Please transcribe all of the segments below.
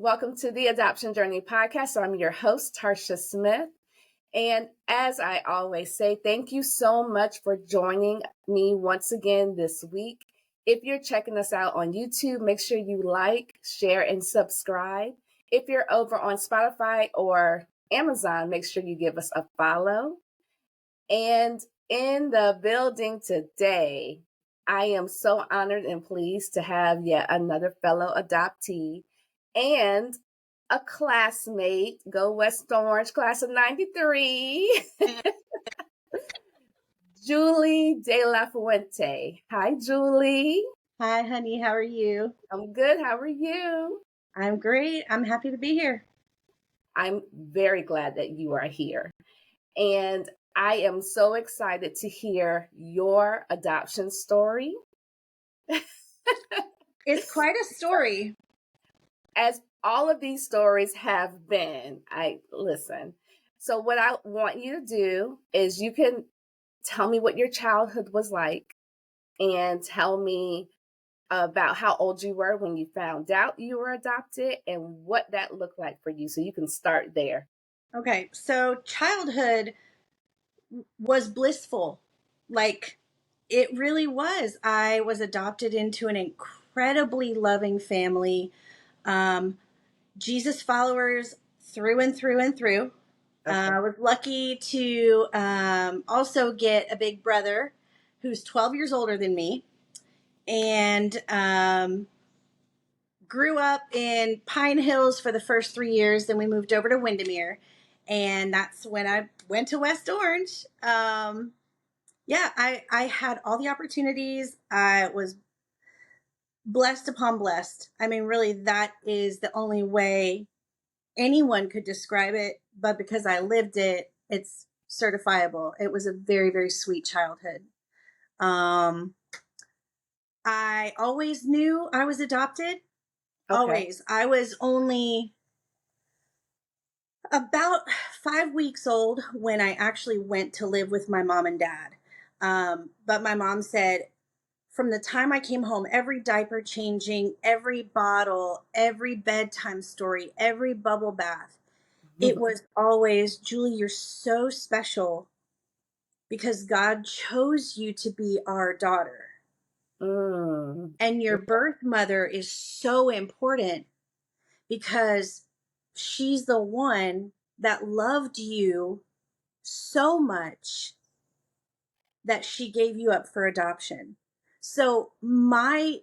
Welcome to the Adoption Journey podcast. I'm your host, Tarsha Smith. And as I always say, thank you so much for joining me once again this week. If you're checking us out on YouTube, make sure you like, share, and subscribe. If you're over on Spotify or Amazon, make sure you give us a follow. And in the building today, I am so honored and pleased to have yet another fellow adoptee and a classmate, go West Orange, class of 93, Julie De La Fuente. Hi, Julie. Hi, honey. How are you? I'm good. How are you? I'm great. I'm happy to be here. I'm very glad that you are here. And I am so excited to hear your adoption story. It's quite a story. As all of these stories have been, listen. So what I want you to do is you can tell me what your childhood was like and tell me about how old you were when you found out you were adopted and what that looked like for you. So you can start there. Okay. So childhood was blissful. Like it really was. I was adopted into an incredibly loving family. Jesus followers through and through and through. Okay. I was lucky to also get a big brother who's 12 years older than me. And grew up in Pine Hills for the first 3 years. Then we moved over to Windermere. And that's when I went to West Orange. I had all the opportunities. I was blessed upon blessed. I mean, really, that is the only way anyone could describe it. But because I lived it, it's certifiable. It was a very, very sweet childhood. I always knew I was adopted. Okay. Always. I was only about 5 weeks old when I actually went to live with my mom and dad. But my mom said from the time I came home, every diaper changing, every bottle, every bedtime story, every bubble bath, it was always, Julie, you're so special because God chose you to be our daughter. And your birth mother is so important because she's the one that loved you so much that she gave you up for adoption. So my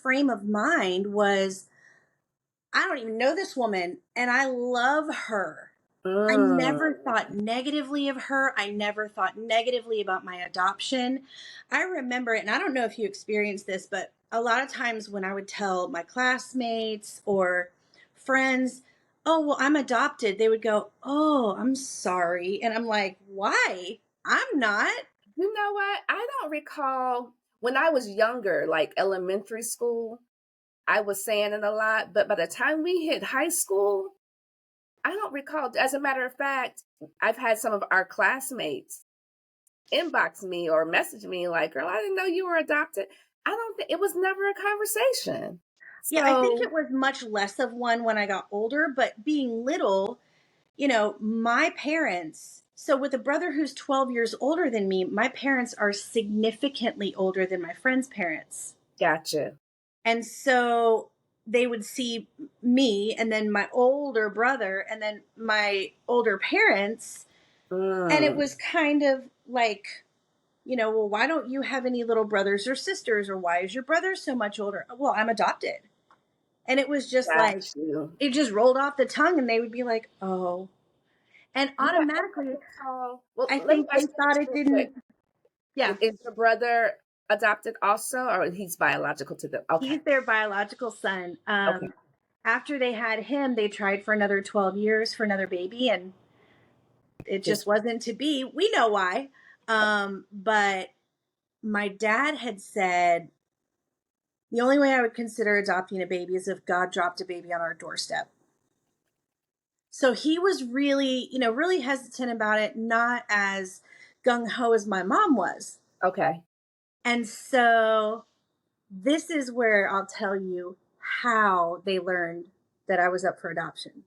frame of mind was, I don't even know this woman and I love her. I never thought negatively of her. I never thought negatively about my adoption. I remember it, and I don't know if you experienced this, but a lot of times when I would tell my classmates or friends, oh, well, I'm adopted, they would go, oh, I'm sorry. And I'm like, why? I'm not. You know what? I don't recall when I was younger, like elementary school, I was saying it a lot. But by the time we hit high school, I don't recall. As a matter of fact, I've had some of our classmates inbox me or message me like, girl, I didn't know you were adopted. I don't think it was never a conversation. Yeah, I think it was much less of one when I got older, but being little, you know, my parents, so with a brother who's 12 years older than me, my parents are significantly older than my friends' parents. Gotcha. And so they would see me and then my older brother and then my older parents. And it was kind of like, you know, well, why don't you have any little brothers or sisters? Or why is your brother so much older? Well, I'm adopted. And it was just like, it just rolled off the tongue and they would be like, oh. And automatically, I think they thought it didn't. Yeah. Is your brother adopted also, or he's biological to them? Okay. He's their biological son. Okay. After they had him, they tried for another 12 years for another baby, and it just wasn't to be. We know why. But my dad had said, the only way I would consider adopting a baby is if God dropped a baby on our doorstep. So he was really, you know, really hesitant about it, not as gung-ho as my mom was. Okay. And so this is where I'll tell you how they learned that I was up for adoption.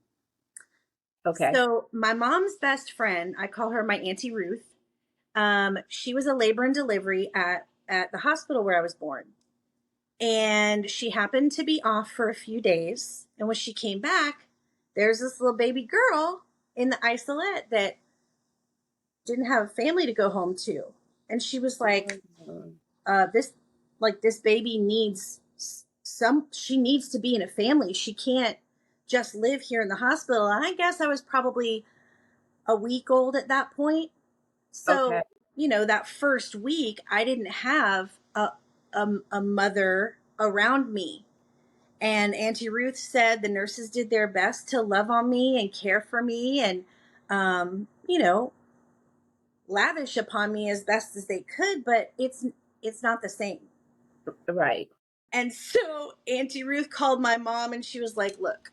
Okay. So my mom's best friend, I call her my Auntie Ruth. She was a labor and delivery at the hospital where I was born. And she happened to be off for a few days. And when she came back, there's this little baby girl in the isolette that didn't have a family to go home to. And she was like, Mhm. this baby needs she needs to be in a family. She can't just live here in the hospital. And I guess I was probably a week old at that point. Okay. So, that first week, I didn't have a mother around me. And Auntie Ruth said the nurses did their best to love on me and care for me and, lavish upon me as best as they could, but it's not the same. Right. And so Auntie Ruth called my mom and she was like, "Look,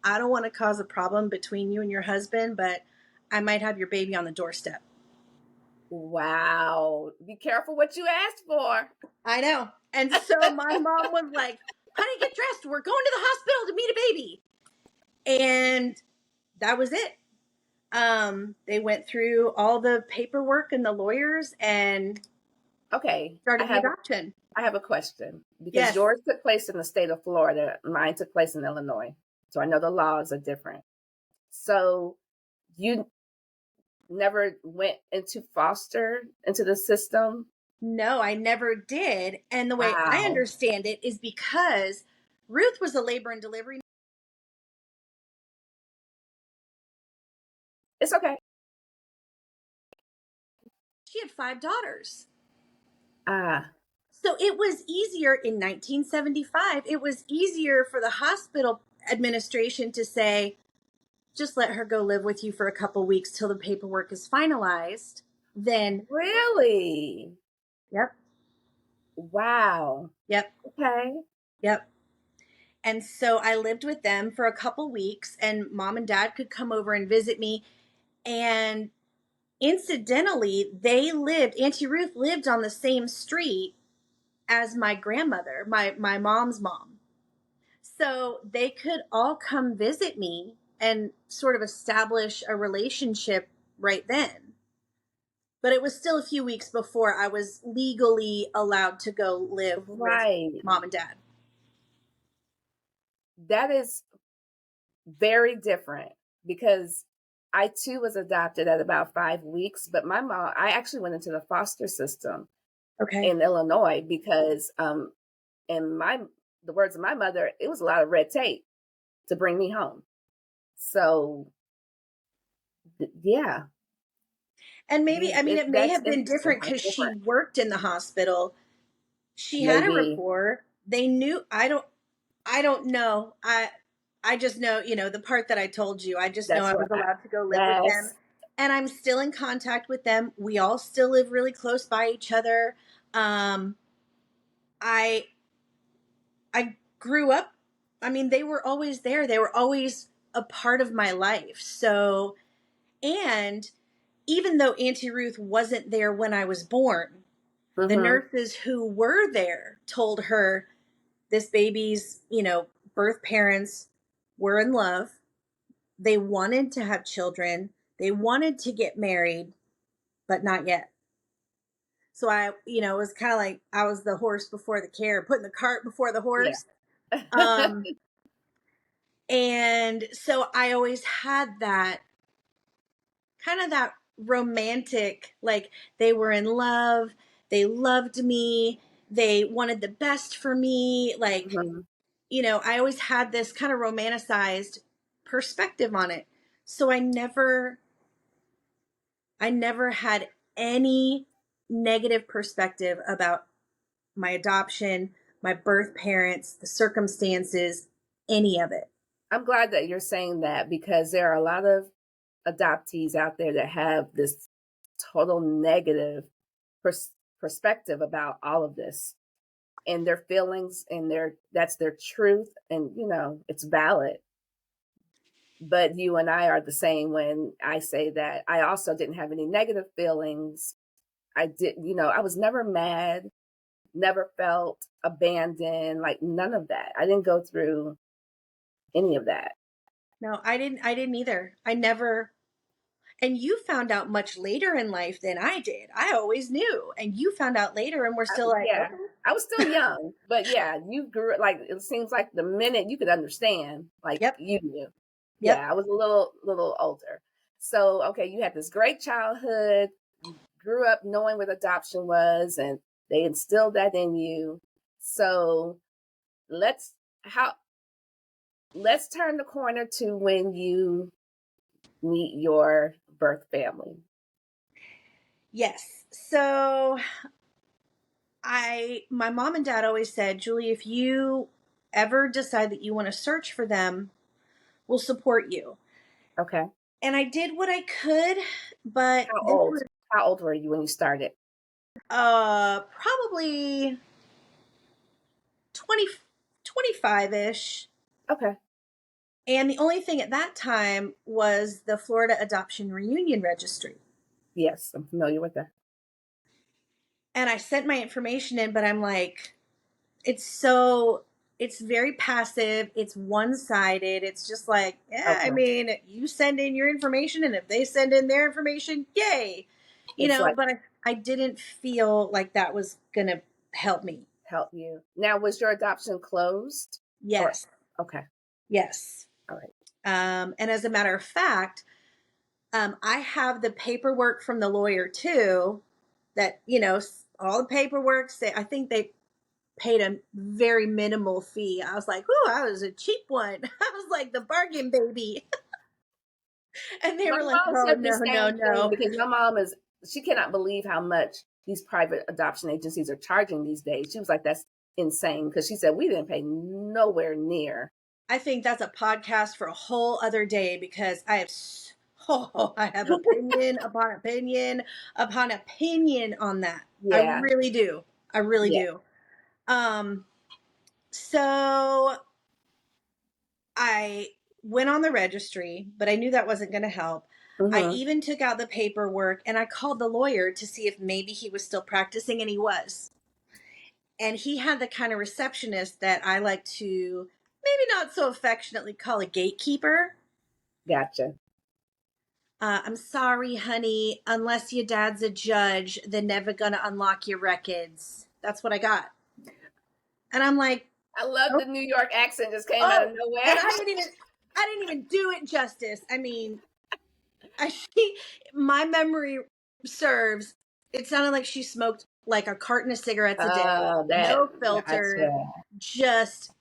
I don't want to cause a problem between you and your husband, but I might have your baby on the doorstep." Wow. Be careful what you asked for. I know. And so my mom was like, "Honey, get dressed. We're going to the hospital to meet a baby." And that was it. They went through all the paperwork and the lawyers and Okay. started the adoption. I have a question because Yes. yours took place in the state of Florida. Mine took place in Illinois. So I know the laws are different. So you never went into the system? No, I never did. And the way I Wow. understand it is because Ruth was a labor and delivery. It's okay. She had 5 daughters. Ah, So it was easier in 1975. It was easier for the hospital administration to say, just let her go live with you for a couple weeks till the paperwork is finalized. Then, really? yep, Wow. yep, Okay. yep. And so I lived with them for a couple weeks, and mom and dad could come over and visit me. And incidentally, Auntie Ruth lived on the same street as my grandmother, my mom's mom. So they could all come visit me and sort of establish a relationship right then. But it was still a few weeks before I was legally allowed to go live with Right. mom and dad. That is very different because I too was adopted at about 5 weeks, but my mom, I actually went into the foster system Okay. in Illinois because, in the words of my mother, it was a lot of red tape to bring me home. So, yeah, And maybe, I mean, it may that's have been interesting different how because she different. worked in the hospital. She had a Maybe rapport. They knew, I don't know. I just know, the part that I told you. I just know that's I what was allowed to go live with them. yes. And I'm still in contact with them. We all still live really close by each other. Um I I grew up, I mean, they were always there. They were always a part of my life. So, and even though Auntie Ruth wasn't there when I was born, the Mm-hmm. nurses who were there told her this baby's, birth parents were in love. They wanted to have children. They wanted to get married, but not yet. So it was kind of like I was the horse before the carriage, putting the cart before the Yeah. horse. Um, and so I always had that kind of that romantic, like they were in love, they loved me, they wanted the best for me. Like, Mhm. I always had this kind of romanticized perspective on it. So I never had any negative perspective about my adoption, my birth parents, the circumstances, any of it. I'm glad that you're saying that because there are a lot of adoptees out there that have this total negative pers- perspective about all of this and their feelings and that's their truth, and it's valid. But you and I are the same when I say that I also didn't have any negative feelings. I didn't, I was never mad, never felt abandoned, like none of that. I didn't go through any of that. No, I didn't either. I never. And you found out much later in life than I did. I always knew. And you found out later and we're still like, Yeah, okay. I was still young, but yeah, you grew like it seems like the minute you could understand, like Yep. you knew. Yep. Yeah, I was a little older. So okay, you had this great childhood. You grew up knowing what adoption was, and they instilled that in you. So let's how let's turn the corner to when you meet your birth family. Yes. So my mom and dad always said, Julie, if you ever decide that you want to search for them, we'll support you. Okay. And I did what I could, but How this old? was How old were you when you started? probably 20, 25-ish. Okay. And the only thing at that time was the Florida Adoption Reunion Registry. Yes, I'm familiar with that. And I sent my information in, but I'm like, it's very passive. It's one-sided. It's just like, yeah, I Okay. mean, you send in your information and if they send in their information, yay. It's like But I didn't feel like that was going to help me. help you. Now, was your adoption closed? Or Yes. okay. Yes. All right. And as a matter of fact, I have the paperwork from the lawyer too, that, all the paperwork say, I think they paid a very minimal fee. I was like, "Ooh, I was a cheap one." I was like the bargain baby. And they My were like, mom "Oh, said the no, no, same thing no." because my mom she cannot believe how much these private adoption agencies are charging these days. She was like, that's insane because she said we didn't pay nowhere near. I think that's a podcast for a whole other day because I have opinion upon opinion upon opinion on that. I Yeah. really do. I really Yeah. do. Um, so I went on the registry, but I knew that wasn't going to help. I Mm-hmm. even took out the paperwork and I called the lawyer to see if maybe he was still practicing, and he was. And he had the kind of receptionist that I like to maybe not so affectionately call a gatekeeper. Gotcha. I'm sorry, honey, unless your dad's a judge, they're never going to unlock your records. That's what I got. And I'm like, I love oh, the New York accent just came out of oh, nowhere. and I didn't even do it justice. I mean, I my memory serves. It sounded like she smoked like a carton of cigarettes a day, Oh, that no filter, gotcha. just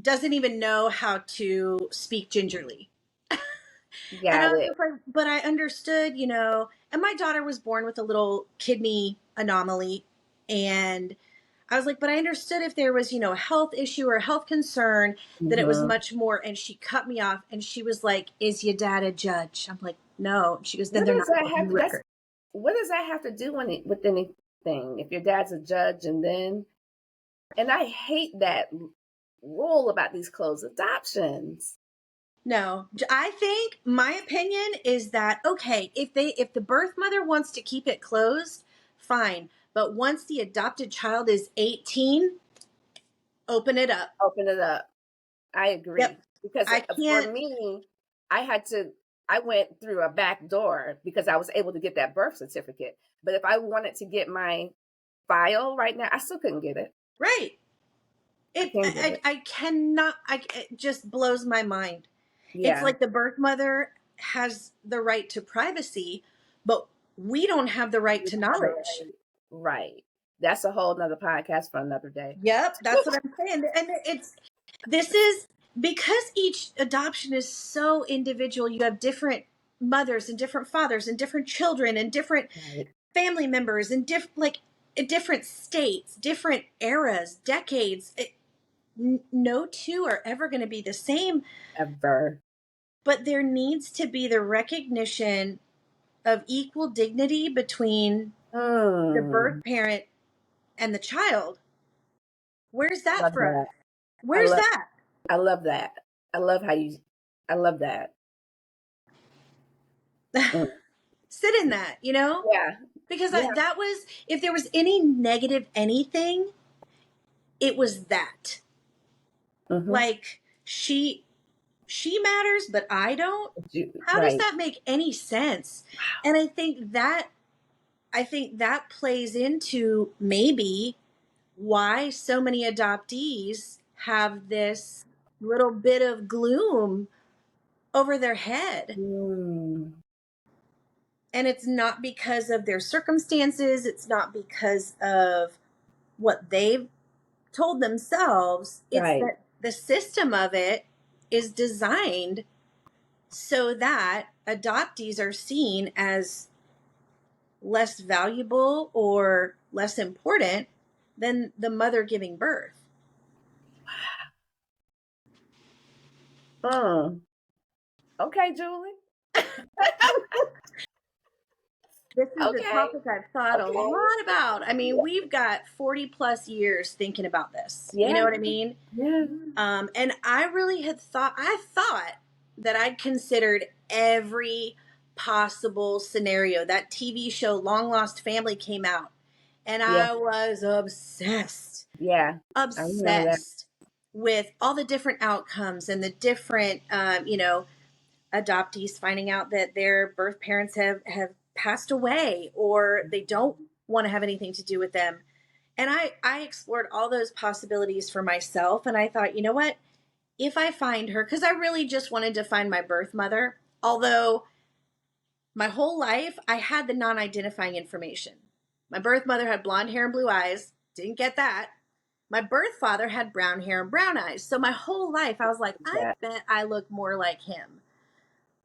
doesn't even know how to speak gingerly. And I Got was it. just like, but I understood, and my daughter was born with a little kidney anomaly. And I was like, but I understood if there was, a health issue or a health concern, that it was Mm-hmm. much more. And she cut me off and she was like, is your dad a judge? I'm like, no. She goes, then What they're does not that on have the to? That's record. what does that have to do with anything? If your dad's a judge, and I hate that rule about these closed adoptions. No, I think my opinion is that, okay, if the birth mother wants to keep it closed, fine. But once the adopted child is 18, open it up. Open it up. I Yep. agree because I for can't. me, I had to. I went through a back door because I was able to get that birth certificate. But if I wanted to get my file right now, I still couldn't get it. Right. I can't get it. I cannot. It just blows my mind. It's Yeah. like the birth mother has the right to privacy, but we don't have the right to knowledge. Right. That's a whole nother podcast for another day. Yep, that's what I'm saying. And this is because each adoption is so individual. You have different mothers and different fathers and different children and different Right. family members and different states, different eras, decades. No two are ever going to be the same, Ever. but there needs to be the recognition of equal dignity between the birth Mm. parent and the child. Where's that Love for us? that. I Where's love that? I love that. I love how you I love that. Mm. Sit in that, Yeah. because Yeah. that was, if there was any negative anything, it was that. Mm-hmm. Like, she she matters, but I don't. How does Right. that make any sense? And I think that plays into maybe why so many adoptees have this little bit of gloom over their head. Mm. And it's not because of their circumstances, it's not because of what they've told themselves. It's Right. that the system of it is designed so that adoptees are seen as less valuable or less important than the mother giving birth. Mm. Okay, Julie. This is a Okay. topic I've thought a Okay. lot about. I mean, Yeah. we've got 40 plus years thinking about this. You know Yeah. what I mean? Yeah. And I really I thought that I'd considered every possible scenario. That TV show Long Lost Family came out, and Yeah. I was obsessed, Yeah. I remember that. obsessed with all the different outcomes and the different, adoptees finding out that their birth parents have passed away or they don't want to have anything to do with them. And I explored all those possibilities for myself. And I thought, you know what? If I find her, because I really just wanted to find my birth mother, although my whole life I had the non identifying information. My birth mother had blonde hair and blue eyes, didn't get that. My birth father had brown hair and brown eyes. So my whole life I was like, I That bet I look more like him.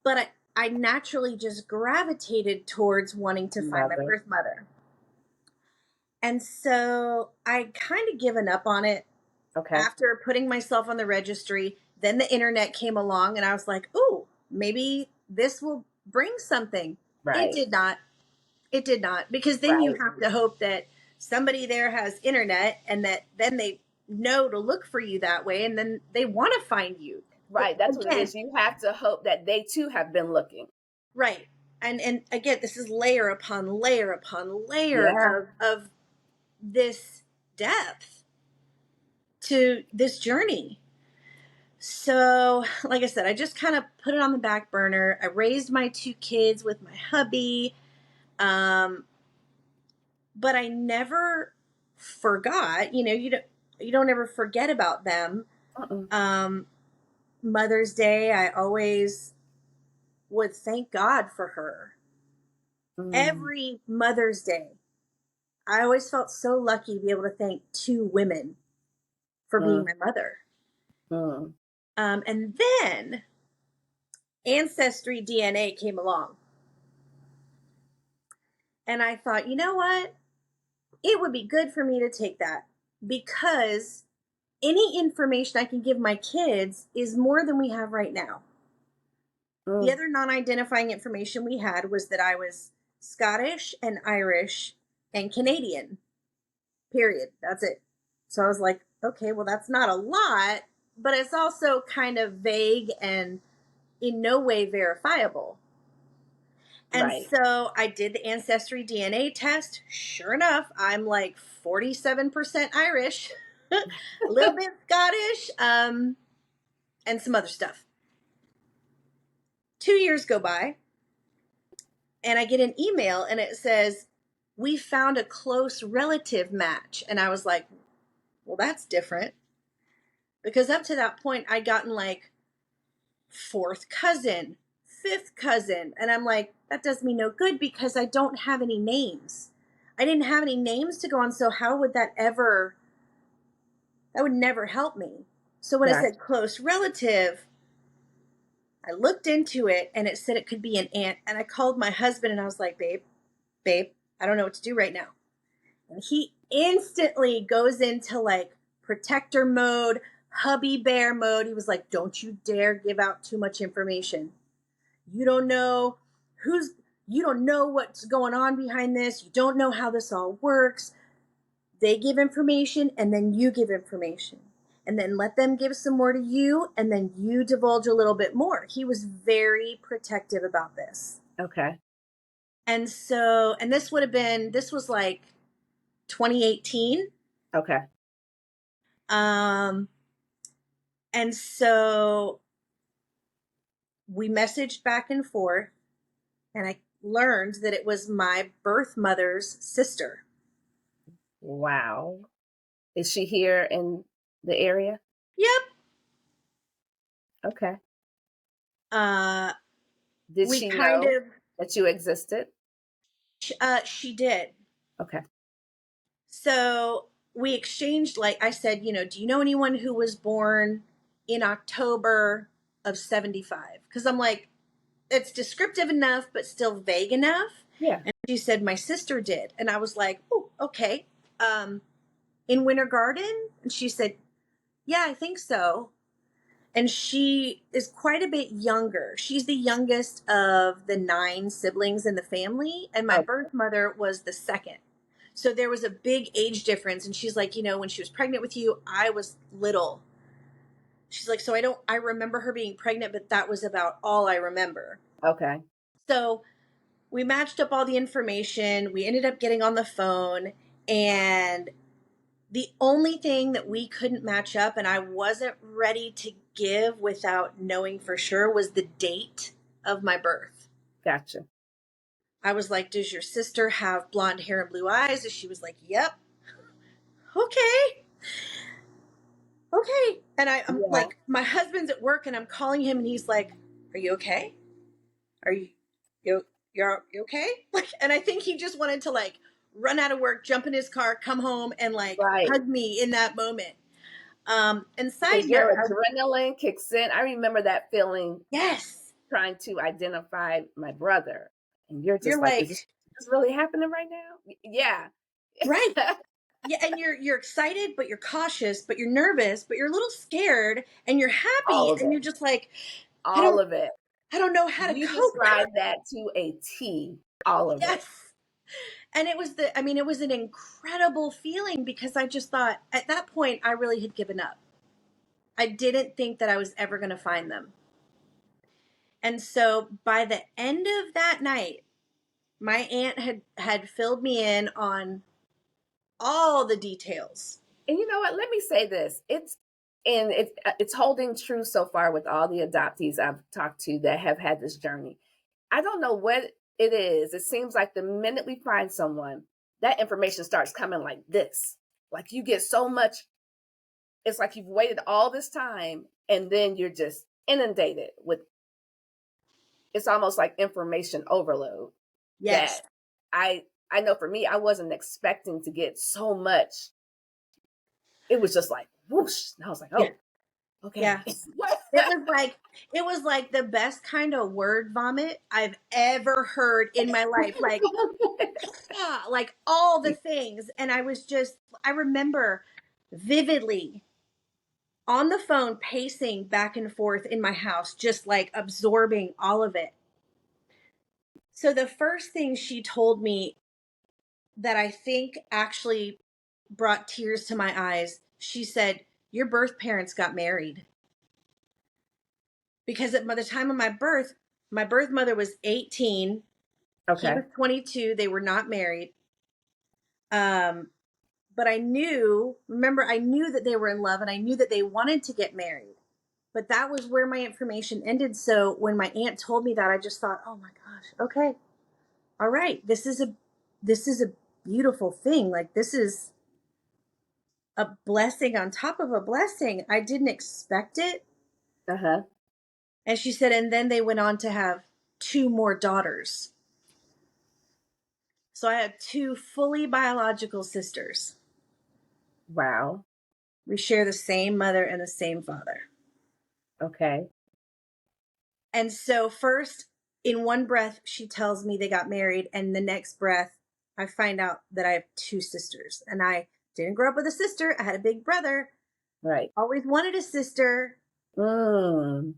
But I naturally just gravitated towards wanting to find my mother. birth mother. And so I kind of given up on it Okay. after putting myself on the registry. Then the internet came along and I was like, ooh, maybe this will bring something. It Right. did not. It did not. Because then you Right. have to hope that somebody there has internet and that then they know to look for you that way and then they want to find you. Right. That's what it Again, is. You have to hope that they too have been looking. right. And again, this is layer upon layer upon layer Yeah. of this depth to this journey. So, like I said, I just kind of put it on the back burner. I raised my two kids with my hubby, um, but I never forgot. You don't ever forget about them. Uh-uh. Um, Mother's Day, I always would thank God for her. Mm. Every Mother's Day, I always felt so lucky to be able to thank two women for being Mm. my mother. Mm. And then Ancestry DNA came along. And I thought, you know what? It would be good for me to take that because any information I can give my kids is more than we have right now. The Mm. other non identifying information we had was that I was Scottish and Irish and Canadian, period. That's it. So I was like, okay, well, that's not a lot, but it's also kind of vague and in no way verifiable. And Right. so I did the Ancestry DNA test. Sure enough, I'm like 47% Irish, a little bit Scottish, and some other stuff. 2 years go by, and I get an email, and it says, we found a close relative match. And I was like, well, that's different. Because up to that point, I'd gotten like fourth cousin, fifth cousin. And I'm like, that does me no good because I don't have any names. I didn't have any names to go on. So how would that would never help me. So when it Gotcha. said close relative, I looked into it and it said it could be an aunt. And I called my husband and I was like, babe, I don't know what to do right now. And he instantly goes into like protector mode, hubby bear mode. He was like, don't you dare give out too much information. You don't know you don't know what's going on behind this. You don't know how this all works. They give information and then you give information. And then let them give some more to you and then you divulge a little bit more. He was very protective about this. Okay. And this was like 2018. Okay. Um, and so we messaged back and forth, and I learned that it was my birth mother's sister. Wow. Is she here in the area? Yep. Okay. Did she know that you existed? She did. Okay. So we exchanged, like I said, do you know anyone who was born in October of 75? Because I'm like, it's descriptive enough, but still vague enough. Yeah. And she said, my sister did. And I was like, oh, okay. In Winter Garden? And she said, yeah, I think so. And she is quite a bit younger. She's the youngest of the 9 siblings in the family. And my birth mother was the second. So there was a big age difference. And she's like, when she was pregnant with you, I was little. She's like, so I remember her being pregnant, but that was about all I remember. Okay. So we matched up all the information. We ended up getting on the phone, and the only thing that we couldn't match up, and I wasn't ready to give without knowing for sure, was the date of my birth. Gotcha. I was like, does your sister have blonde hair and blue eyes? And she was like, yep. Okay. And I'm like, my husband's at work, and I'm calling him, and he's like, are you okay? Are you okay? Like, and I think he just wanted to like run out of work, jump in his car, come home, and like hug me in that moment. And side your note, adrenaline kicks in. I remember that feeling. Yes. Trying to identify my brother, and you're like, is this really happening right now? Yeah. Right. Yeah, and you're excited, but you're cautious, but you're nervous, but you're a little scared, and you're happy, and you're just like, all of it. I don't know how to you cope. Describe that to a T. All of it. And it was an incredible feeling, because I just thought at that point I really had given up. I didn't think that I was ever going to find them. And so by the end of that night, my aunt had filled me in on all the details. And you know what? Let me say this. It's holding true so far with all the adoptees I've talked to that have had this journey. I don't know what it is. It seems like the minute we find someone, that information starts coming like this. Like you get so much. It's like you've waited all this time, and then you're just inundated with. It's almost like information overload. Yes. That I know for me, I wasn't expecting to get so much. It was just like whoosh. And I was like, oh, okay. Yeah. It was like the best kind of word vomit I've ever heard in my life. Like, like all the things. And I remember vividly on the phone, pacing back and forth in my house, just like absorbing all of it. So the first thing she told me that I think actually brought tears to my eyes, she said, your birth parents got married. Because by the time of my birth mother was 18. Okay. He was 22. They were not married. But I knew that they were in love, and I knew that they wanted to get married. But that was where my information ended. So when my aunt told me that, I just thought, oh my gosh, okay. All right. This is a beautiful thing. Like, this is a blessing on top of a blessing. I didn't expect it. Uh-huh. And she said, and then they went on to have 2 more daughters. So I had 2 fully biological sisters. Wow. We share the same mother and the same father. Okay. And so first, in one breath, she tells me they got married, and the next breath, I find out that I have 2 sisters. And I didn't grow up with a sister. I had a big brother. Right. Always wanted a sister. And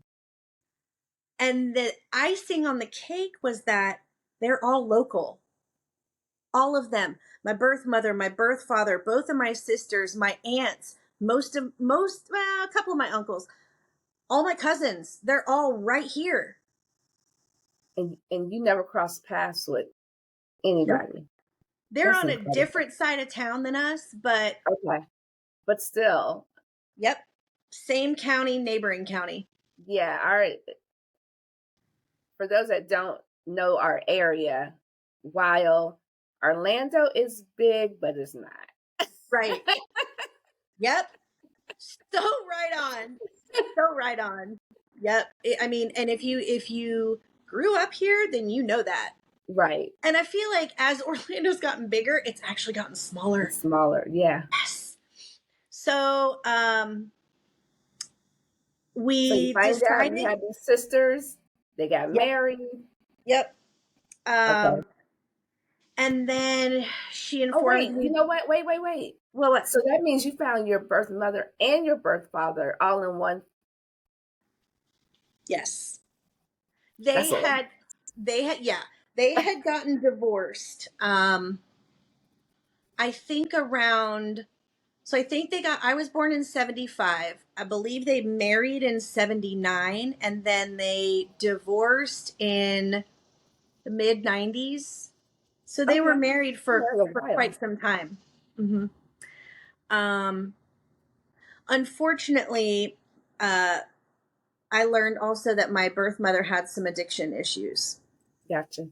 the icing on the cake was that they're all local. All of them. My birth mother, my birth father, both of my sisters, my aunts, a couple of my uncles, all my cousins, they're all right here. And you never crossed paths with anybody. Nope. They're That's on incredible. A different side of town than us, but okay. But still. Yep. Same county, neighboring county. Yeah, for those that don't know our area, while Orlando is big, but it's not. Right. Yep. So right on. So right on. Yep. I mean, and if you grew up here, then you know that. Right. And I feel like as Orlando's gotten bigger, it's actually gotten smaller. It's smaller. Yeah. Yes. So So you we find out you decided. have these sisters. They got Yep. married. Yep. Okay. And then she Oh, informed wait. You me. know what? Wait. Well, what? So that means you found your birth mother and your birth father all in one. Yes. That's a lot. They had gotten divorced. I think around, so I think I was born in 75. I believe they married in 79 and then they divorced in the mid 90s. So they were Okay. married For a for while. quite some time. Mm-hmm. Unfortunately, I learned also that my birth mother had some addiction issues, Gotcha.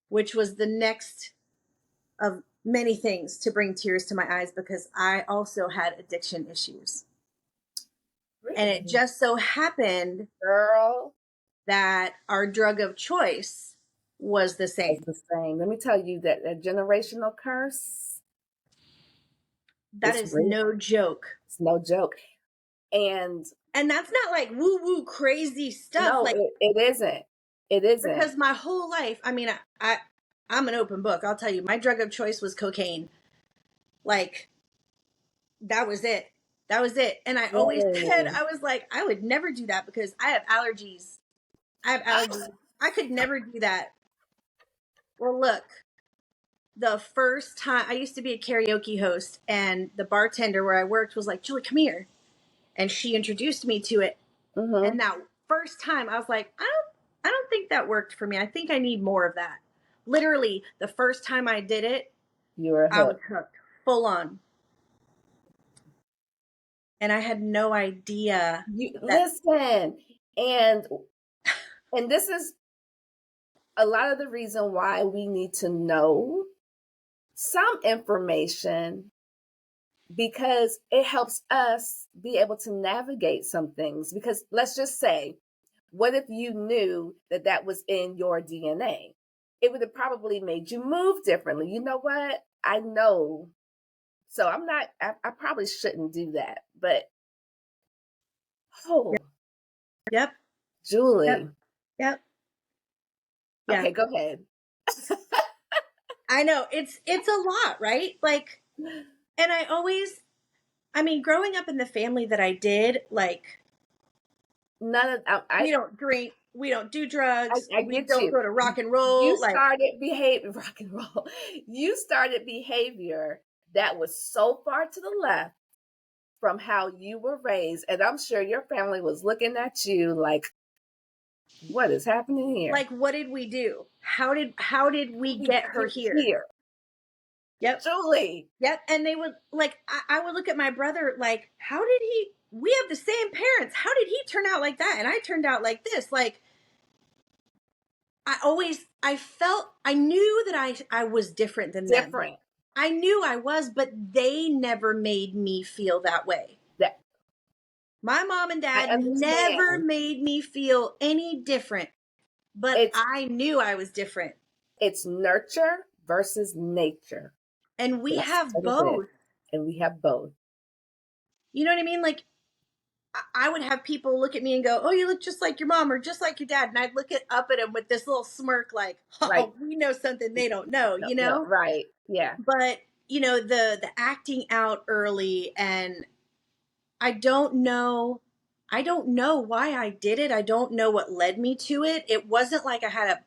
which was the next of many things to bring tears to my eyes because I also had addiction issues. And it Really? just so happened Girl, that our drug of choice was the it's same. the same. Let me tell you that a generational curse That is is real. no joke. It's no joke. And that's not like woo woo crazy stuff. no, Like, it isn't. It isn't. because my whole life, I mean, I'm an open book. I'll tell you, my drug of choice was cocaine. Like, that was it. That was it. And I always said, Really? I was like, I would never do that because I have allergies. I could never do that. Well, look, the first time I used to be a karaoke host, and the bartender where I worked was like, Julie, come here. And she introduced me to it. Mm-hmm. And that first time I was like, I don't think that worked for me. I think I need more of that. Literally, the first time I did it, You were I was hooked. hooked full on. And I had no idea You that. listen, and this is a lot of the reason why we need to know some information because it helps us be able to navigate some things. Because let's just say, what if you knew that that was in your DNA? It would have probably made you move differently. You know what? I know. So I'm not, I probably shouldn't do that. But, oh, Yep. Julie. Yep. Yep. Yeah. Okay, go ahead. I know it's a lot, right? Like, and I mean, growing up in the family that I did, like, None of we don't drink, we don't do drugs, I we get don't you. go to rock and You roll. Like, started behavior rock and roll. You started behavior that was so far to the left from how you were raised, and I'm sure your family was looking at you like, "What is happening here? like, what did we do? How did we How did get we her get here? here, Yep. Julie?" Yep. And they would like, I would look at my brother like, how did he? We have the same parents. How did he turn out like that? And I turned out like this. Like, I knew that I was different than them. Different. I knew I was, but they never made me feel that way. That My mom and I dad never understand. made me feel any different, but It's I knew I was different. it's nurture versus nature. And we That's have what it is, both. and we have both. You know what I mean? Like, I would have people look at me and go, "Oh, you look just like your mom or just like your dad," and I'd look up at them with this little smirk, like, Right? "Oh, we know something they don't know," No, you no, know. right? Yeah. But the acting out early, and I don't know, I don't know why I did it. I don't know what led me to it. It wasn't like I had a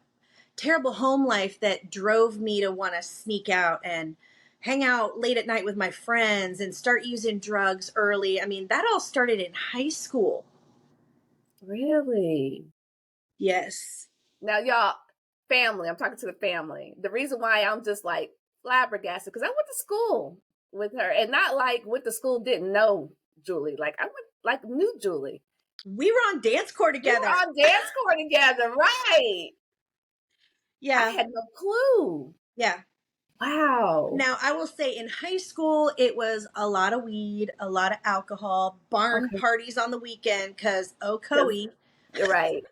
terrible home life that drove me to want to sneak out and hang out late at night with my friends and start using drugs early. I mean, that all started in high school. Really? Yes. Now, y'all, family, I'm talking to the family. The reason why I'm just like flabbergasted, because I went to school with her and not like went to school, didn't know Julie. Like I went like knew Julie. We were on dance court We together. were on dance court together, right? Yeah. I had no clue. Yeah. Wow. Now, I will say in high school, it was a lot of weed, a lot of alcohol, barn parties on the weekend, because Coey. You're right.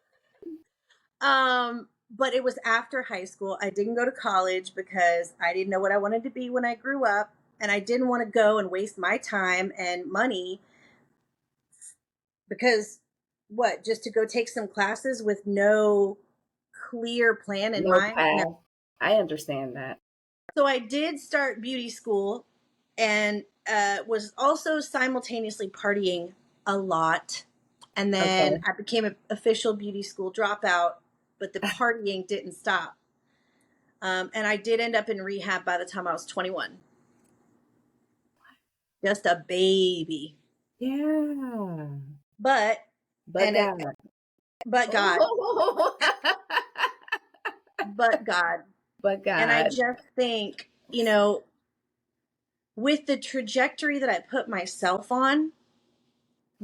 But it was after high school. I didn't go to college because I didn't know what I wanted to be when I grew up. And I didn't want to go and waste my time and money because just to go take some classes with no clear plan in mind? Path. No. I understand that. So I did start beauty school and was also simultaneously partying a lot. And then I became an official beauty school dropout, but the partying didn't stop. And I did end up in rehab by the time I was 21. Just a baby. Yeah. But God. But God. But God. And I just think, with the trajectory that I put myself on,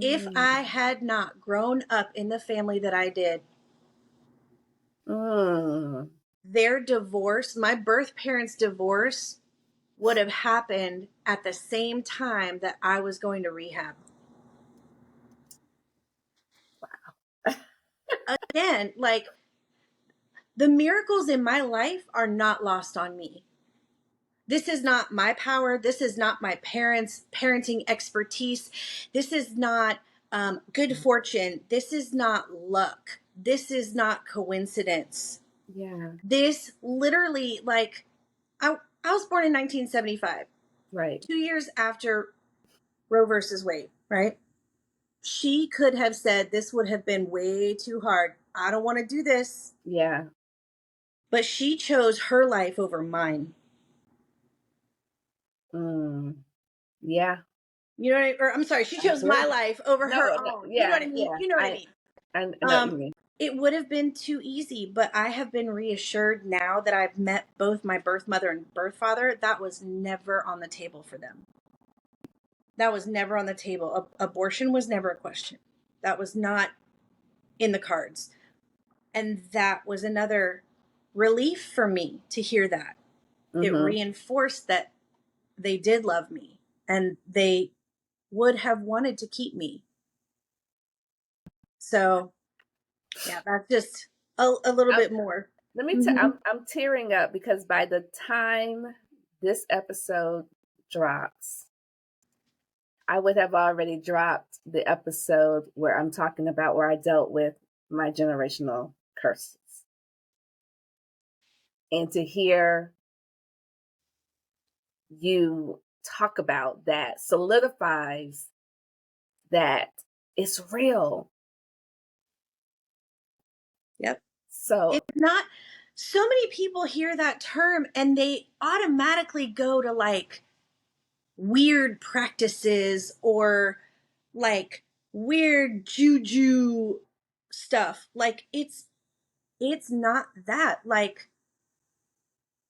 if I had not grown up in the family that I did, their divorce, my birth parents' divorce, would have happened at the same time that I was going to rehab. Wow. Again, like, the miracles in my life are not lost on me. This is not my power. This is not my parents' parenting expertise. This is not good fortune. This is not luck. This is not coincidence. Yeah. This literally, like, I was born in 1975. Right. 2 years after Roe versus Wade, right? She could have said this would have been way too hard. I don't want to do this. Yeah. But she chose her life over mine. Yeah. You know what I mean? Or I'm sorry, she chose my life over her own. Yeah, you know what I mean? Yeah. You know what I mean? I know what you mean. It would have been too easy, but I have been reassured now that I've met both my birth mother and birth father. That was never on the table for them. That was never on the table. Abortion was never a question. That was not in the cards. And that was another relief for me to hear that. It reinforced that they did love me and they would have wanted to keep me. So, yeah, that's just a little bit more. Let me tell I'm tearing up because by the time this episode drops, I would have already dropped the episode where I'm talking about where I dealt with my generational curses. And to hear you talk about that solidifies that it's real. Yep. So it's not, so many people hear that term and they automatically go to like weird practices or like weird juju stuff. Like it's not that. Like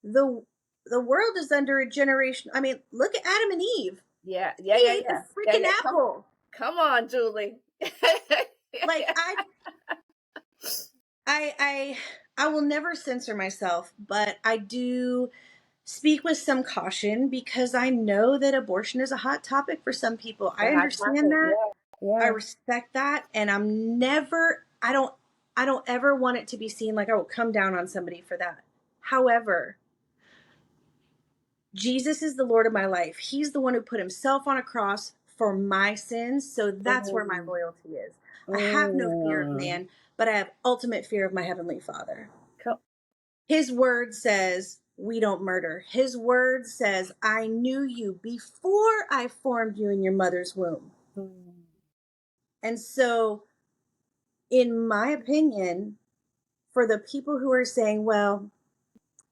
the world is under a generation. I mean, look at Adam and Eve. Yeah. He ate the freaking apple. Come on, Julie. Like I will never censor myself, but I do speak with some caution because I know that abortion is a hot topic for some people. I understand that. Yeah. I respect that, and I don't ever want it to be seen like I will come down on somebody for that. However, Jesus is the Lord of my life. He's the one who put himself on a cross for my sins, so that's where my loyalty is. I have no fear of man, but I have ultimate fear of my Heavenly Father. Cool. His word says we don't murder. His word says I knew you before I formed you in your mother's womb. And so, in my opinion, for the people who are saying, well,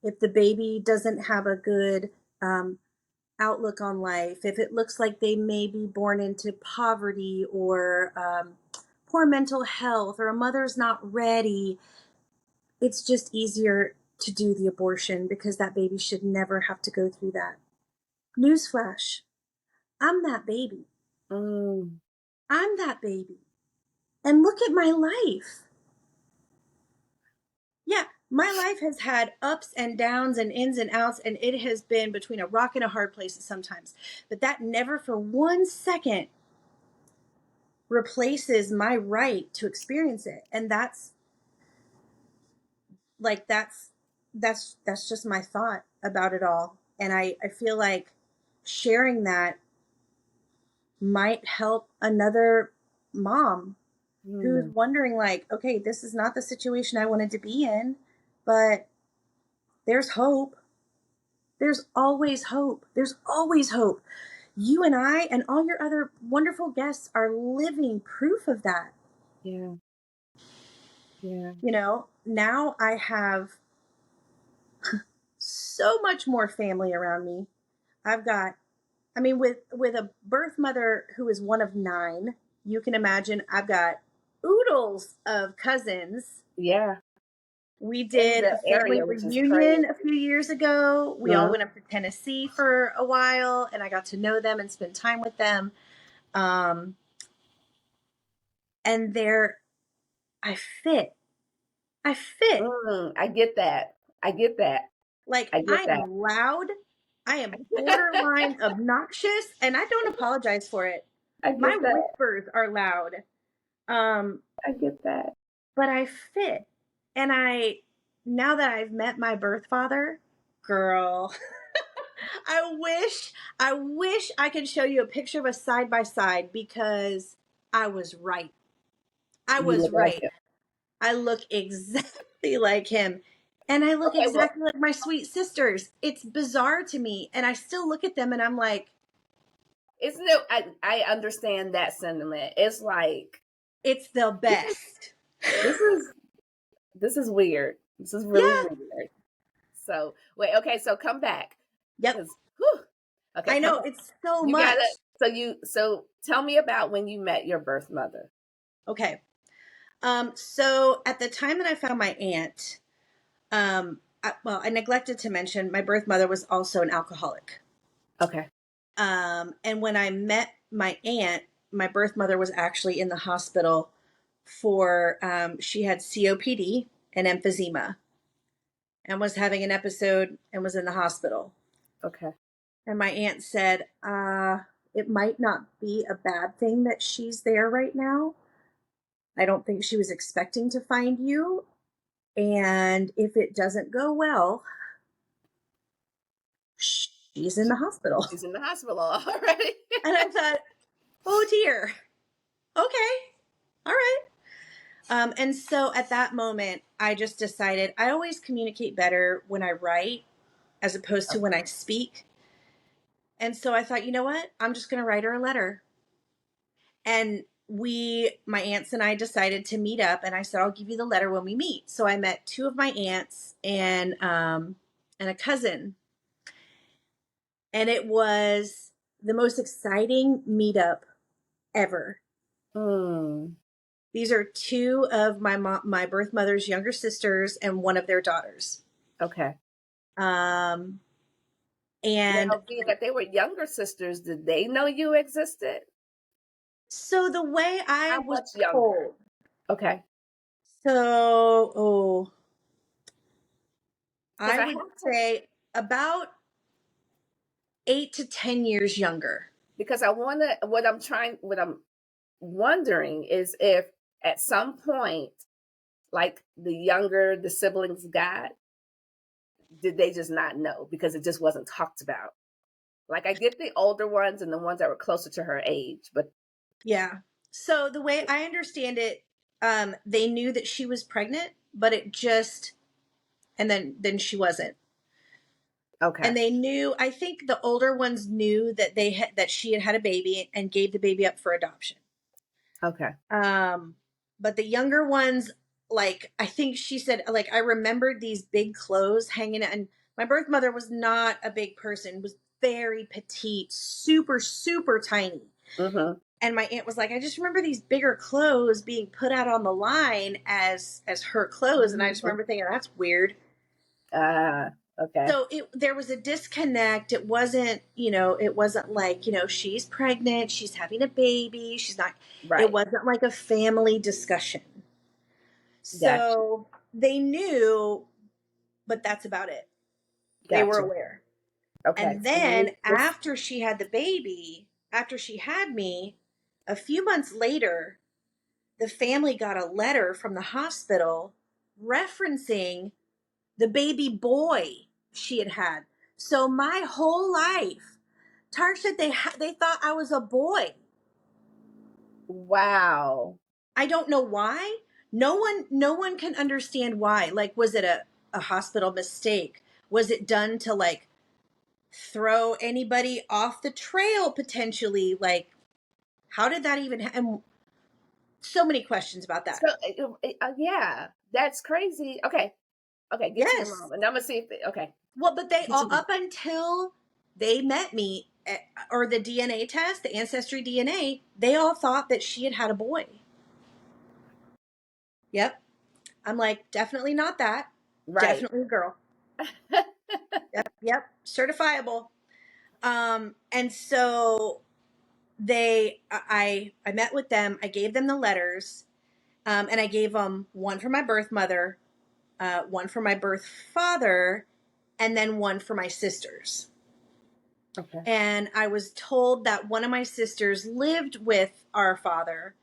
if the baby doesn't have a good outlook on life, if it looks like they may be born into poverty or poor mental health or a mother's not ready, it's just easier to do the abortion because that baby should never have to go through that. Newsflash, I'm that baby. I'm that baby. And look at my life. Yeah, my life has had ups and downs and ins and outs, and it has been between a rock and a hard place sometimes. But that never for 1 second replaces my right to experience it. And that's like that's just my thought about it all. And I feel like sharing that might help another mom who's wondering, like, okay, this is not the situation I wanted to be in, but there's hope. There's always hope. There's always hope. You and I and all your other wonderful guests are living proof of that. Yeah. Yeah. You know, now I have so much more family around me. I've got, I mean, with a birth mother who is one of 9, you can imagine I've got oodles of cousins. Yeah. We In did the a family area, which is crazy. reunion a few years ago. We all went up to Tennessee for a while, and I got to know them and spend time with them. And I fit. I fit. I get that. I get that. Like, I I get that. am loud. I am borderline obnoxious, and I don't apologize for it. I My get that. whispers are loud. I get that. But I fit. And now that I've met my birth father, girl, I wish I could show you a picture of us side by side, because I was right. I You was look like right. it. I look exactly like him. And I look Okay, well, exactly like my sweet sisters. It's bizarre to me. And I still look at them and I'm like, isn't it? I understand that sentiment. It's like it's the best. this is weird. This is really Yeah. weird. So wait, okay, so come back. Yep. Because whew, okay, I come know, back. it's so You much. so tell me about when you met your birth mother. Okay. So at the time that I found my aunt, I neglected to mention my birth mother was also an alcoholic. Okay. And when I met my aunt, my birth mother was actually in the hospital for, she had COPD and emphysema and was having an episode and was in the hospital. Okay. And my aunt said, it might not be a bad thing that she's there right now. I don't think she was expecting to find you. And if it doesn't go well, she's in the hospital. She's in the hospital already. And I thought, oh dear. Okay. All right. And so at that moment, I just decided I always communicate better when I write as opposed to when I speak. And so I thought, you know what? I'm just going to write her a letter. And my aunts and I decided to meet up, and I said, I'll give you the letter when we meet. So I met 2 of my aunts and a cousin. And it was the most exciting meetup ever. These are 2 of my birth mother's younger sisters and one of their daughters. Okay. And now, being that they were younger sisters, did they know you existed? so the way I How was much younger? told, Okay. so I would say about 8 to 10 years younger. Because what I'm wondering is if at some point, like the siblings got, did they just not know because it just wasn't talked about? Like, I get the older ones and the ones that were closer to her age, but yeah. So the way I understand it, they knew that she was pregnant, but it just, and then she wasn't. okay. And they knew, I think the older ones knew that that she had a baby and gave the baby up for adoption. Okay. But the younger ones, like, I think she said, like, I remembered these big clothes hanging, and my birth mother was not a big person, was very petite, super, super tiny. Mm-hmm. And my aunt was like, I just remember these bigger clothes being put out on the line as her clothes. And I just remember thinking, that's weird. Okay. So there was a disconnect. It wasn't, it wasn't like, she's pregnant, she's having a baby, she's not, it Right. wasn't like a family discussion. Gotcha. So they knew, but that's about it. They were Gotcha. aware. Okay. And So let then me just after she had the baby, after she had me, a few months later, the family got a letter from the hospital referencing the baby boy she had had. So my whole life, Tarsha, they thought I was a boy. wow. I don't know why. No one can understand why. Like, was it a hospital mistake? Was it done to like throw anybody off the trail potentially? Like, how did that even and so many questions about that. So yeah, that's crazy. Okay. Okay, get to your Yes. mom. And I'm gonna see if okay. Well, but they Get all, to up until they met me, or the DNA test, the ancestry DNA, they all thought that she had had a boy. Yep. I'm like, definitely not that. right. Definitely a girl. Yep. Certifiable. And so I met with them. I gave them the letters, and I gave them one for my birth mother, one for my birth father, and then one for my sisters. Okay. And I was told that one of my sisters lived with our father.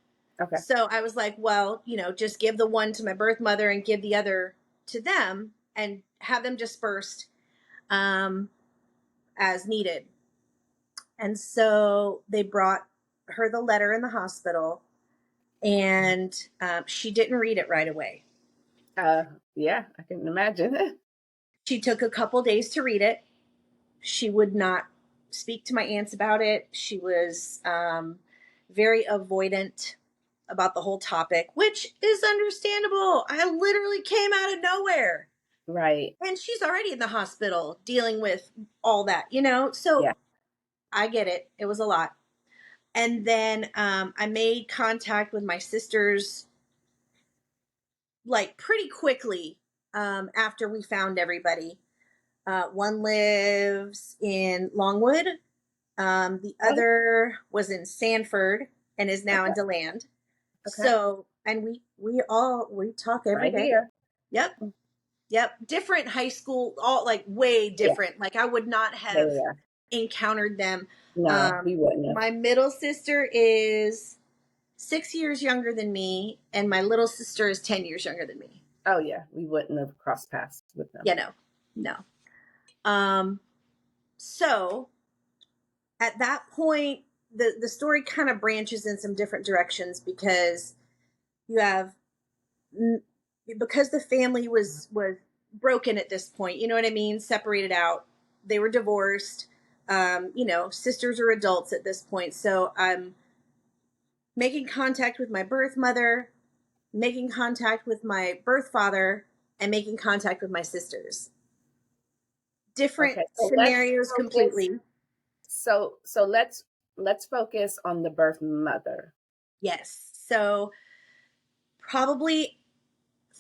Okay. So I was like, well, just give the one to my birth mother and give the other to them and have them dispersed um, as needed. And so they brought her the letter in the hospital, and she didn't read it right away. Uh yeah, I can imagine. She took a couple days to read it. She would not speak to my aunts about it. She was very avoidant about the whole topic, which is understandable. I literally came out of nowhere. right. And she's already in the hospital dealing with all that, Yeah. So I get it. It was a lot. And then I made contact with my sisters like pretty quickly after we found everybody. One lives in Longwood. The Oh, other was in Sanford and is now in okay. DeLand. Okay. So, and we talk every Right day. here. Yep. Yep. Different high school, all like way Yeah. different. Like I would not Yeah. have Yeah. encountered them. No, we wouldn't have. My middle sister is 6 years younger than me, and my little sister is 10 years younger than me. Oh yeah, we wouldn't have crossed paths with them. Yeah, no, no. So at that point, the story kind of branches in some different directions because you have because the family was broken at this point. You know what I mean? Separated out. They were divorced. Sisters are adults at this point. So I'm making contact with my birth mother, making contact with my birth father, and making contact with my sisters. Different Okay. So let's scenarios focus. completely. So let's focus on the birth mother. Yes. So probably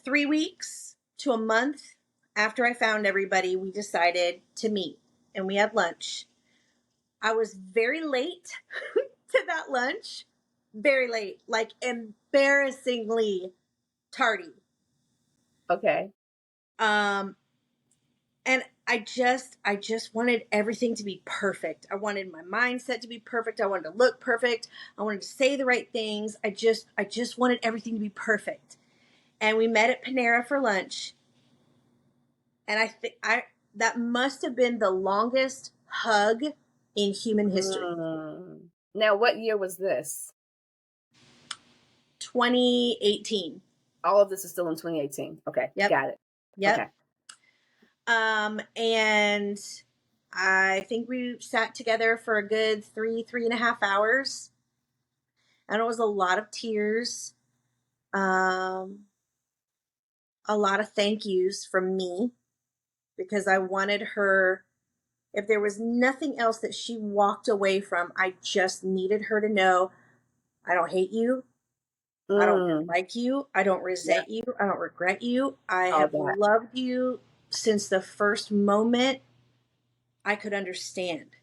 3 weeks to a month after I found everybody, we decided to meet and we had lunch. I was very late to that lunch, very late, like embarrassingly tardy. Okay. Um, and I just wanted everything to be perfect. I wanted my mindset to be perfect. I wanted to look perfect. I wanted to say the right things. I just wanted everything to be perfect. And we met at Panera for lunch. And I think I that must have been the longest hug in human history. Mm. Now, what year was this? 2018. All of this is still in 2018. Okay, Yep. got it. Yep. Okay. And I think we sat together for a good 3.5 hours. And it was a lot of tears, um, a lot of thank yous from me because I wanted her, if there was nothing else that she walked away from, I just needed her to know I don't hate you. I don't Mm. dislike you. I don't Yeah, resent you. I don't regret you. I all have that. loved you since the first moment I could understand.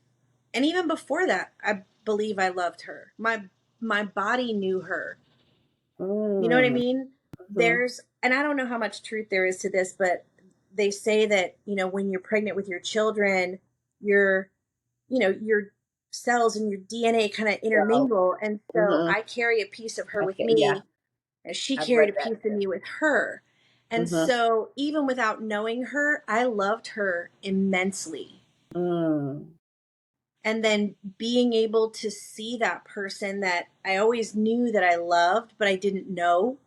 And even before that, I believe I loved her. My body knew her. You know what I Mm. mean? Mhm. And I don't know how much truth there is to this, but they say that, when you're pregnant with your children, your, your cells and your DNA kind of So, intermingle. And so mhm. I carry a piece of her I with can, yeah, me, and she I've carried read a that piece of too. me with her. And Mhm. so even without knowing her, I loved her immensely. Mm. And then being able to see that person that I always knew that I loved, but I didn't know,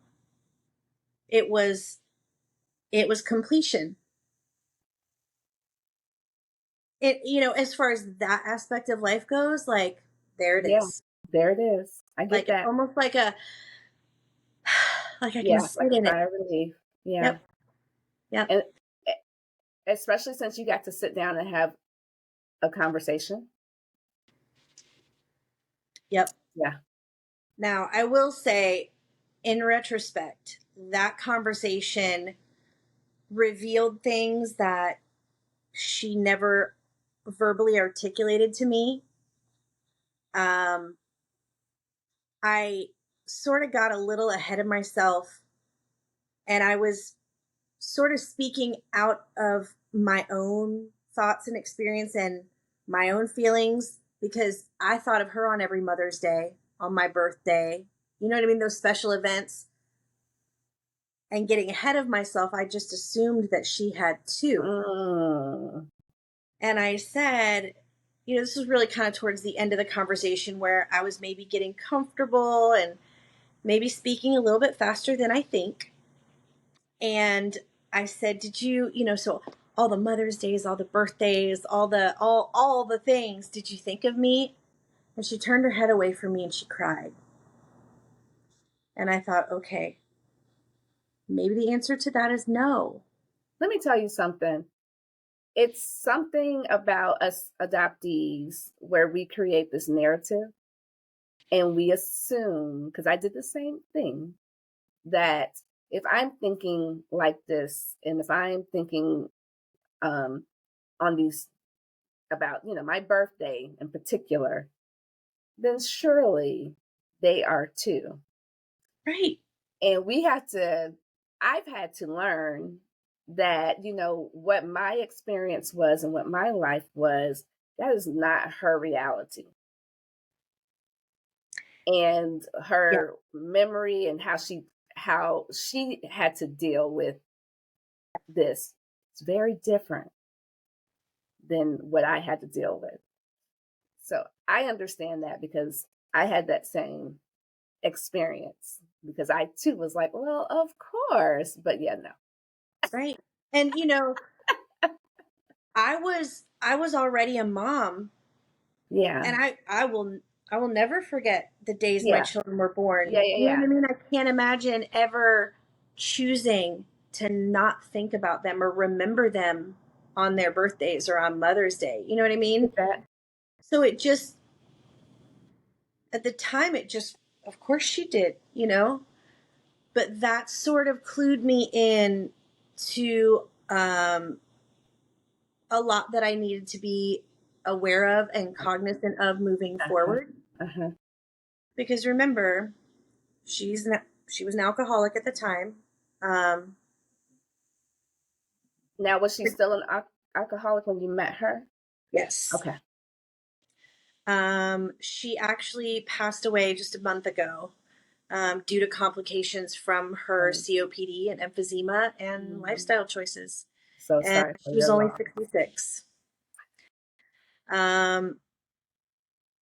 it was completion. As far as that aspect of life goes, like, there it Yeah, is. there it is. I get Like, that. almost like a like I can Yeah, like sit a in it. sigh of relief. Yeah. Yep. Yep. And e especially since you got to sit down and have a conversation. Yep. Yeah. Now, I will say, in retrospect, that conversation revealed things that she never verbally articulated to me. Um, I sort of got a little ahead of myself, and I was sort of speaking out of my own thoughts and experience and my own feelings, because I thought of her on every Mother's Day, on my birthday. You know what I mean? Those special events. And getting ahead of myself, I just assumed that she had too. Mm. And I said, this was really kind of towards the end of the conversation where I was maybe getting comfortable and maybe speaking a little bit faster than I think. And I said, did you, so all the Mother's Days, all the birthdays, all the things, did you think of me? And she turned her head away from me and she cried. And I thought, okay, maybe the answer to that is no. Let me tell you something. It's something about us adoptees where we create this narrative and we assume, because I did the same thing, that if I'm thinking like this and if I'm thinking um, on these about, my birthday in particular, then surely they are too. Right. And I've had to learn that, what my experience was and what my life was, that is not her reality. And Yeah. her memory and how she had to deal with this, it's very different than what I had to deal with. So I understand that because I had that same experience because I too was like, well, of course, but yeah, no. Right. And I was already a mom, Yeah. and I will never forget the days my Yeah. children were born. Yeah, yeah, You know what yeah. I mean? I can't imagine ever choosing to not think about them or remember them on their birthdays or on Mother's Day. You know what I mean? Get that? So it just, at the time, it just, of course she did. But that sort of clued me in to a lot that I needed to be aware of and cognizant of moving Uh-huh. forward. Uh-huh. Because remember, she was an alcoholic at the time. Um, Now, was she still an alcoholic when you met her? yes. Okay. She actually passed away just a month ago, due to complications from her Um, COPD and emphysema and mm, lifestyle choices. so And sorry for she was your only loss. 66. Um,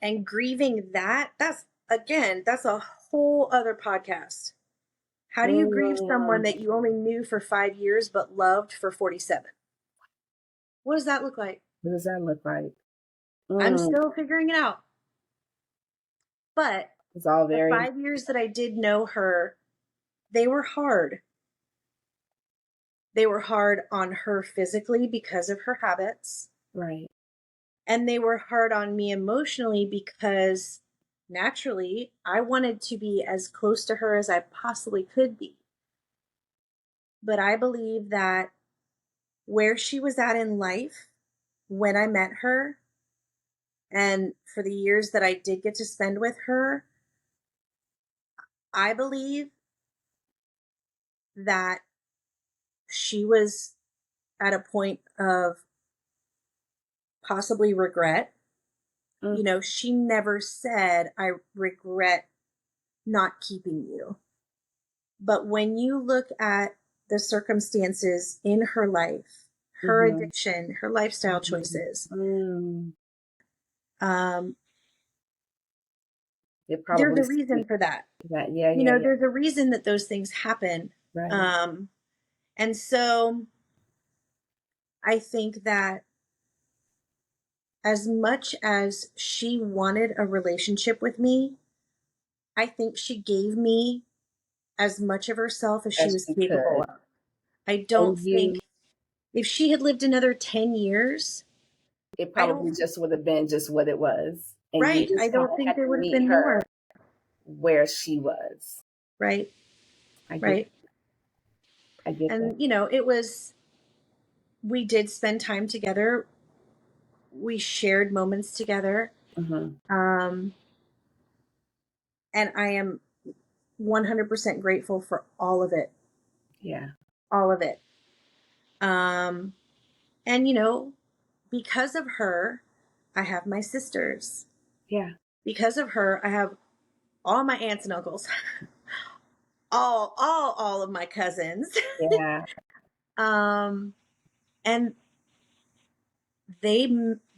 and grieving that's a whole other podcast. How do you grieve someone Mm, that you only knew for 5 years but loved for 47? What does that look like? what does that look like? I'm Mm, still figuring it out. But it's all the very 5 years that I did know her, they were hard. They were hard on her physically because of her habits. right. And they were hard on me emotionally because naturally I wanted to be as close to her as I possibly could be. But I believe that where she was at in life when I met her, and for the years that I did get to spend with her, I believe that she was at a point of possibly regret. You Mm, know, she never said, I regret not keeping you. But when you look at the circumstances in her life, her mhm, addiction, her lifestyle mhm, choices, mm. um, It there's probably a reason speaks for that. to that. Yeah, You yeah, know, yeah. there's a reason that those things happen. Right. Um, and so I think that as much as she wanted a relationship with me, I think she gave me as much of herself as she As was she capable could. of. I don't And think you, if she had lived another 10 years, it I don't, probably just would have been just what it was. And you right. I just kind don't of think had there to would have meet been more. her where she was. Right. I get, Right. I get that. And, you know, we did spend time together. We shared moments together. Hmm. Um, and I am 100% grateful for all of it. Yeah. All of it. Um, and, you know, because of her, I have my sisters. Yeah. Because of her, I have all my aunts and uncles, all of my cousins. Yeah. um, and they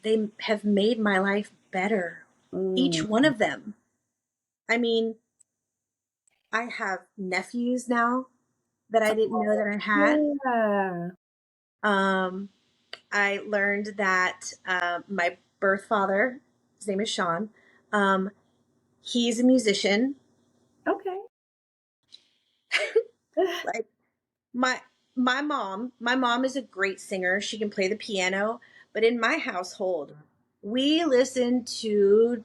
they have made my life better. Each Mm. one of them. I mean, I have nephews now that I didn't know that I had. Yeah. Um, I learned that my birth father, his name is Sean, um, he's a musician. Okay. Like my my mom is a great singer. She can play the piano, but in my household, we listen to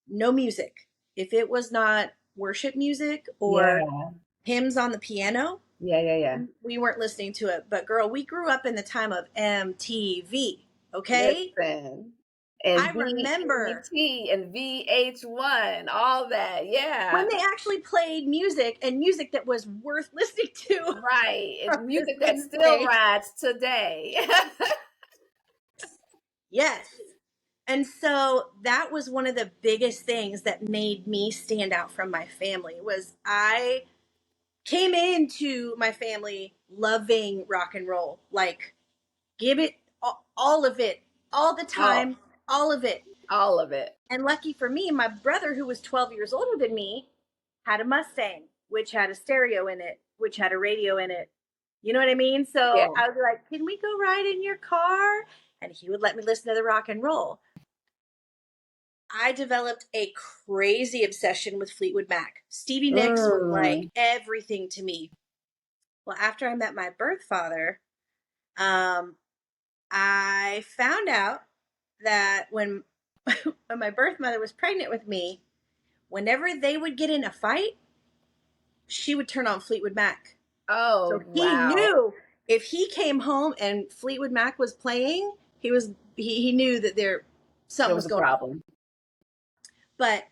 no music. If it was not worship music or Yeah. hymns on the piano, Yeah. Yeah. Yeah. we weren't listening to it. But girl, we grew up in the time of MTV, okay? Listen. I And remember BET and VH1, all that. when Yeah. they actually played music and music that was worth listening to Right. It's from this music that still Wednesday. rides today. Yes. And so that was one of the biggest things that made me stand out from my family was I came into my family loving rock and roll. Like give it all of it, all the all, time, all of it. all of it. And lucky for me, my brother, who was 12 years older than me, had a Mustang, which had a stereo in it, which had a radio in it. You know what I mean? Yeah. So I would be like, can we go ride in your car? And he would let me listen to the rock and roll. I developed a crazy obsession with Fleetwood Mac. Stevie Nicks was like Mm. everything to me. Well, after I met my birth father, um, I found out that when when my birth mother was pregnant with me, whenever they would get in a fight, she would turn on Fleetwood Mac. So Oh, he wow. knew if he came home and Fleetwood Mac was playing, he knew that There something was was a going on. problem. But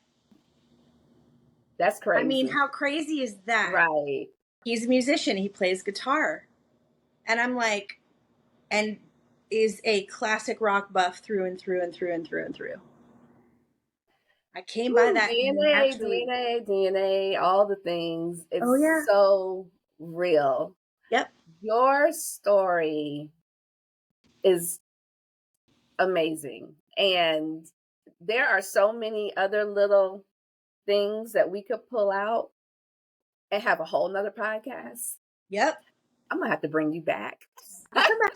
That's I mean, crazy. how crazy is that? Right. He's a musician, he plays guitar. And I'm like, and is a classic rock buff through and through and through and through and through. I came by Ooh, that DNA, naturally. DNA, DNA, all the things. Oh It's yeah. so real. Yep. Your story is amazing. And there are so many other little things that we could pull out and have a whole nother podcast. Yep. I'm gonna have to bring you back. I'll come back.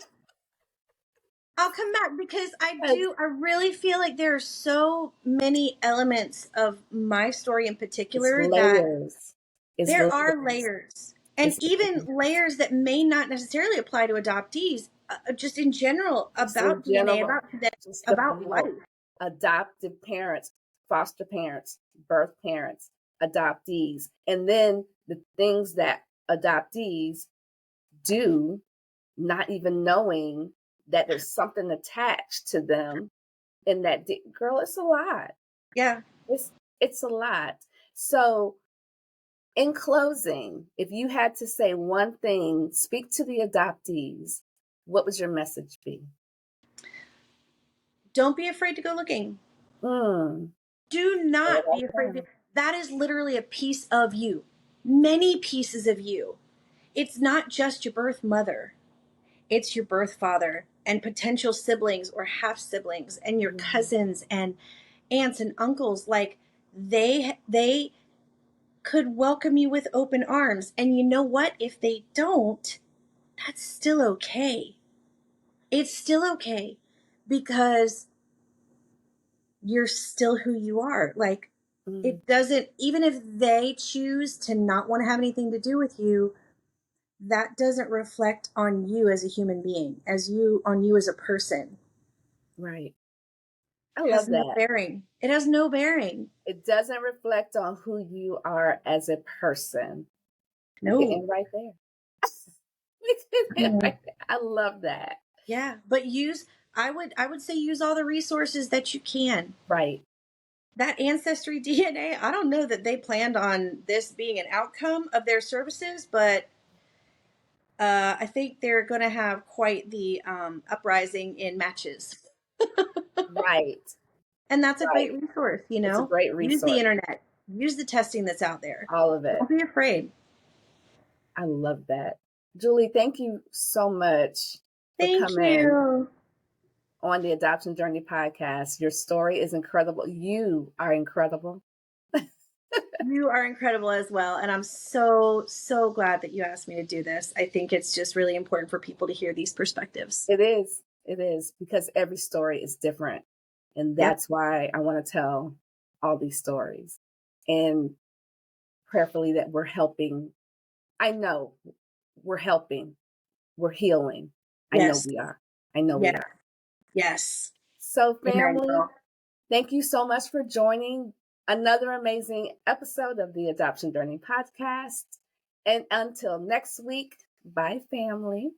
I'll come back because I really feel like there are so many elements of my story in It's particular that layers. It's there are layers. layers. And It's even layers that may not necessarily apply to adoptees, just in general just in about DNA, general, about today, just about life. about adoptive parents, foster parents, birth parents, adoptees, and then the things that adoptees do not even knowing that there's something attached to them. And that, girl, it's a lot. Yeah. It's a lot. So in closing, if you had to say one thing, speak to the adoptees, what would your message be? Don't be afraid to go looking. Mm. Do not be afraid. That is literally a piece of you, many pieces of you. It's not just your birth mother, it's your birth father and potential siblings or half siblings and your cousins and aunts and uncles. Like they could welcome you with open arms. And you know what? If they don't, that's still okay. It's still okay because you're still who you are. Like, it doesn't, even if they choose to not want to have anything to do with you, that doesn't reflect on you as a human being, on you as a person. Right. I It has love no that. bearing. It has no bearing. It doesn't reflect on who you are as a person. We can No. end right there. We can end right there. I love that. Yeah, but I would say use all the resources that you can. Right. That ancestry DNA, I don't know that they planned on this being an outcome of their services, but I think they're going to have quite the uprising in matches. Right. And that's a great Right. resource, It's a great Use the resource. internet. Use the testing that's out there. All of it. Don't be afraid. I love that. Julie, thank you so much for Thank coming you. on the Adoption Journey podcast. Your story is incredible. You are incredible. You are incredible as well. And I'm so, so glad that you asked me to do this. I think it's just really important for people to hear these perspectives. It is. It is because every story is different. And Yep. that's why I want to tell all these stories. And prayerfully that we're helping. I know we're helping. We're healing. I know Yes. we are. I know we Yes. are. Yes. So, Amen, family, girl. thank you so much for joining another amazing episode of the Adoption Journey podcast. And until next week, bye, family.